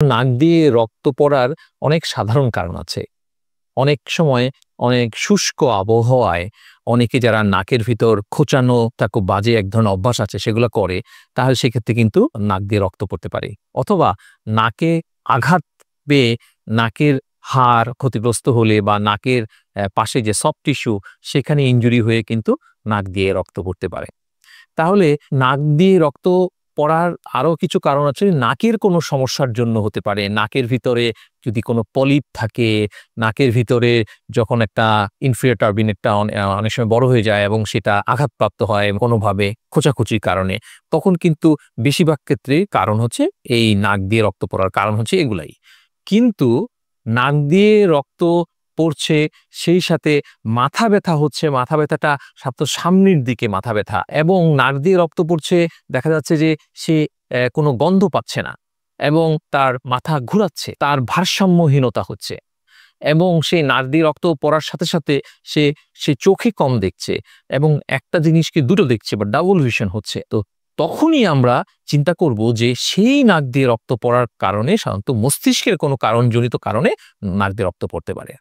নাক দিয়ে রক্ত পড়ার অনেক সাধারণ কারণ আছে। অনেক সময় অনেক শুষ্ক আবহাওয়ায় অনেকে যারা নাকের ভিতর খোঁচানো তা খুব বাজে এক ধরনের অভ্যাস আছে সেগুলো করে, তাহলে সেক্ষেত্রে কিন্তু নাক দিয়ে রক্ত পড়তে পারে। অথবা নাকে আঘাত পেয়ে নাকের হাড় ক্ষতিগ্রস্ত হলে বা নাকের পাশে যে সফট টিস্যু সেখানে ইনজুরি হয়ে কিন্তু নাক দিয়ে রক্ত পড়তে পারে। তাহলে নাক দিয়ে রক্ত পড়ার আরো কিছু কারণ আছে। নাকের কোনো সমস্যার জন্য হতে পারে। নাকের ভিতরে যদি কোনো পলিপ থাকে, নাকের ভিতরে যখন একটা ইনফেরিয়র টার্বিনেটটা অনেক সময় বড় হয়ে যায় এবং সেটা আঘাতপ্রাপ্ত হয় কোনোভাবে খোঁচাখুচির কারণে, তখন কিন্তু বেশিরভাগ ক্ষেত্রেই কারণ হচ্ছে এই নাক দিয়ে রক্ত পড়ার কারণ হচ্ছে এগুলাই। কিন্তু নাক দিয়ে রক্ত পড়ছে, সেই সাথে মাথা ব্যথা হচ্ছে, মাথা ব্যথাটা সামনের দিকে মাথা ব্যথা এবং নাক দিয়ে রক্ত পড়ছে, দেখা যাচ্ছে যে সে কোনো গন্ধ পাচ্ছে না এবং তার মাথা ঘুরাচ্ছে, তার ভারসাম্যহীনতা হচ্ছে এবং সে নাক দিয়ে রক্ত পড়ার সাথে, সাথে সে সে চোখে কম দেখছে এবং একটা জিনিসকে দুটো দেখছে বা ডাবল ভিশন হচ্ছে। তো তখনই আমরা চিন্তা করব যে সেই নাক দিয়ে রক্ত পড়ার কারণে সাধারণত মস্তিষ্কের কোনো কারণজনিত কারণে নাক দিয়ে রক্ত পড়তে পারে।